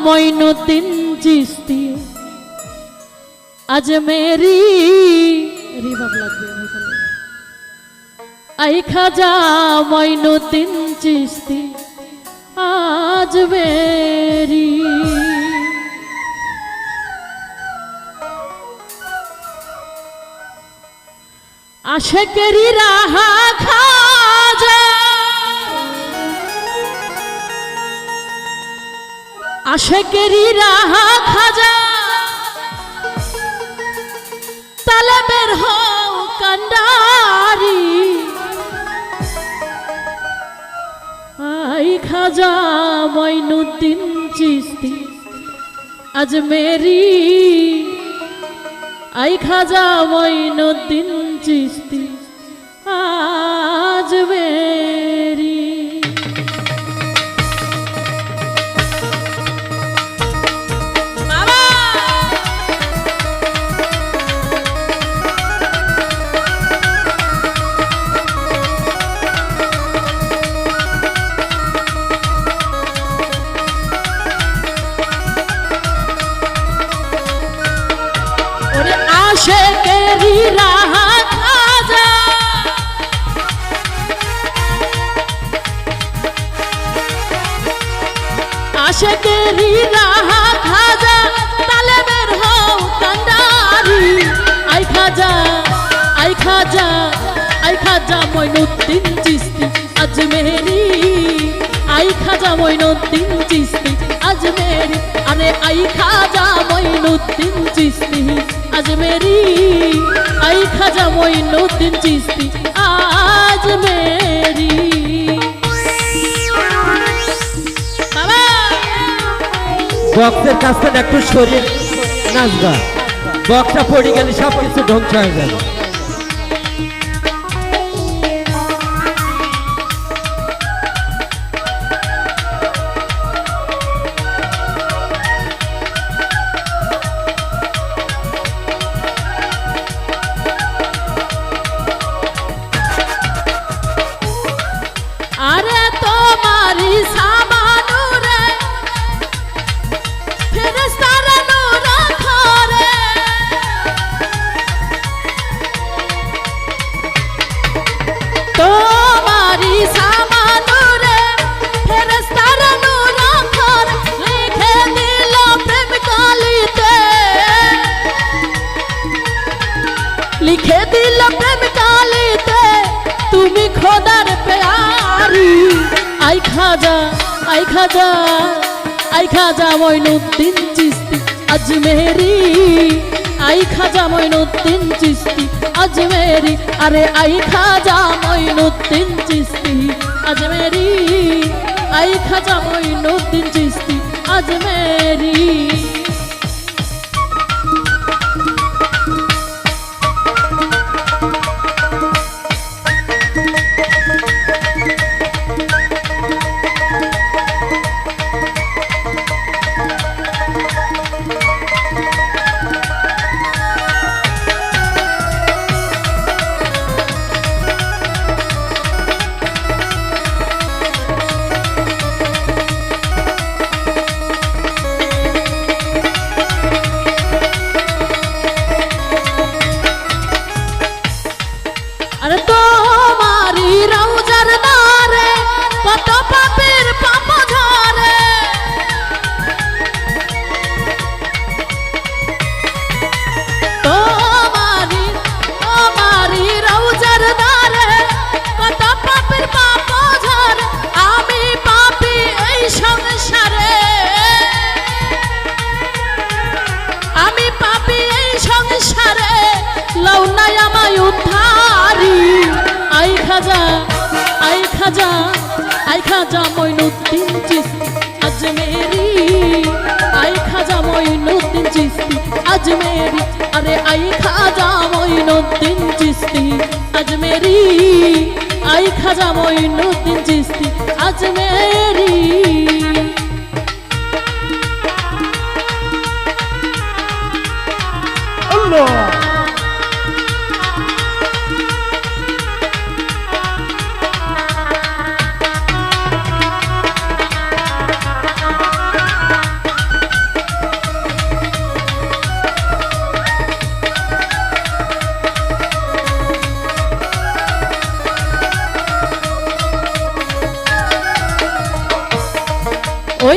মঈনুদ্দিন চিশতি আজমেরি রিভাব লাগবে আই খাজা মঈনুদ্দিন চিশতি আজমেরি আশেকেরি রাহা খাজা আশেকেরি রাহা খাজা তালেবের হও কান্ডারি আই খাজা মঈনুদ্দিন চিশতি আজমেরি আই খাজা মঈনুদ্দিন চিশতি আজমেরি আশেকেরি রাহা খাজা আশেকেরি রাহা খাজা তালেবের হও কান্ডারি আই খাজা আই খাজা আই খাজা মঈনুদ্দিন চিশতি আজমেরি আই খাজা মঈনুদ্দিন চিশতি আজমেরি আরে আই খাজা মঈনুদ্দিন চিশতি আজমেরি আই খাজা মঈনুদ্দিন চিশতি আজমেরি বক্সের কাছে একটু শরীর নাচবা, বক্সটা পড়ে গেলে সব কিছু ধ্বংস হয়ে যাবে। আরে তোমারি সামানুরে ফেরেশতারা নূর করে তোমারি সামানুরে ফেরেশতারা নূর করে লিখে দিল প্রেম কালিতে লিখে দিল প্রেম কালিতে তুমি খোদার প্যারি আই খাজা আই খাজা আই খাজা মঈনুদ্দিন চিশতি আজমেরি আই খাজা মঈনুদ্দিন চিশতি আজমেরি আরে আই খাজা মঈনুদ্দিন চিশতি আজমেরি আই খাজা মঈনুদ্দিন চিশতি আজমেরি আরে তোমারি রওজার দ্বারে কত পাপের পাপ ঝরে তোমারি তোমারি রওজার দ্বারে কত পাপের পাপ ঝরে আমি পাপী এই সংসারে আমি পাপী এই সংসারে লও নাই আমায় উদ্ধারি আই খাজা আই খাজা আই খাজা মঈনুদ্দিন চিশতি আজমেরি আই খাজা মঈনুদ্দিন চিশতি আজমেরি আরে আই খাজা মঈনুদ্দিন চিশতি আজমেরি আই খাজা মঈনুদ্দিন চিশতি আজমেরি আল্লাহ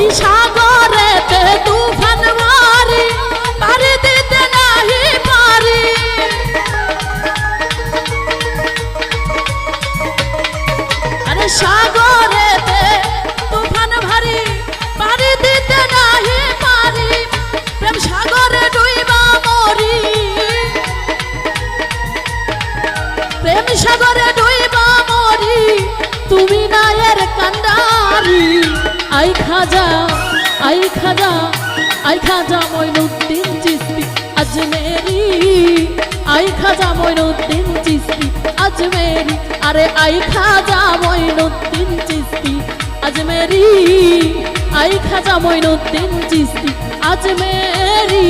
ওই সাগরেতে তুফান মারি পারি দিতে নাহি পারি আরে সাগরেতে তুফান ভারী পারি দিতে নাহি পারি প্রেম সাগরে ডুইবা মরি প্রেম সাগরে ডুইবা মরি তুমি নায়ের কান্ডারি আই খাজা আই খাজা আই খাজা মইনুদ্দিন চিশতি আজমেরি আই খাজা মইনুদ্দিন চিশতি আজমেরি আরে আই খাজা মইনুদ্দিন চিশতি আজমেরি আই খাজা মইনুদ্দিন চিশতি আজমেরি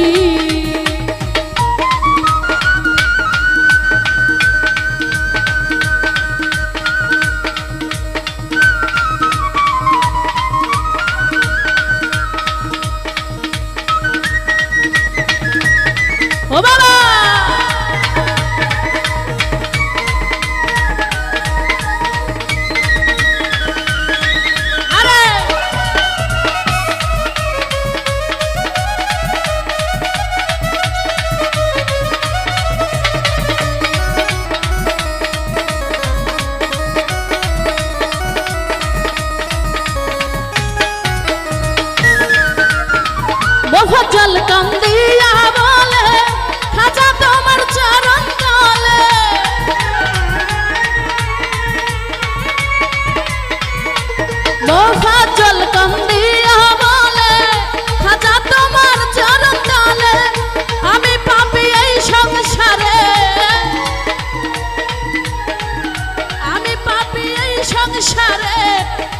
ও বাবা আরে মোফাজ্জল কান্দিয়া বলে খাজা তোমার চরণ তলে মোফাজ্জল কান্দিয়া বলে খাজা তোমার চরণ তলে আমি পাপী এই সংসারে আমি পাপী এই সংসারে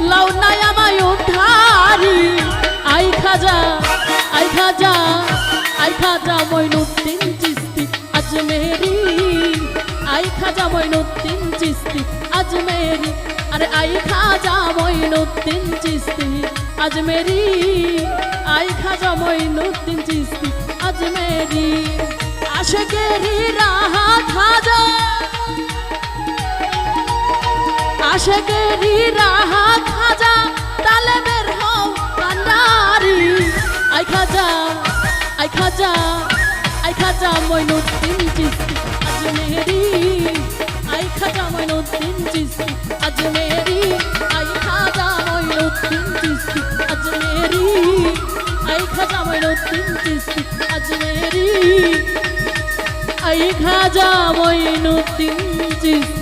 লও নাই আমায় উদ্ধারি আই খাজা আই খাজা আই খাজা মইনুদ্দিন চিশতি আজমেরি আই খাজা মইনুদ্দিন চিশতি আজমেরি আরে আই খাজা মইনুদ্দিন চিশতি আজমেরি আই খাজা মইনুদ্দিন চিশতি আজমেরি আশিকেরি রাহা খাজা আশিকেরি রাহা খাজা তালে বের হও কান্ডারি আই খাজা আই খাজা আই খাজা মইনুদ্দিন চিশতি আজমেরি আই খাজা মইনুদ্দিন চিশতি আজমেরি আই খাজা মইনুদ্দিন চিশতি আজমেরি আই খাজা মইনুদ্দিন চিশতি আজমেরি আই খাজা মইনুদ্দিন চিশতি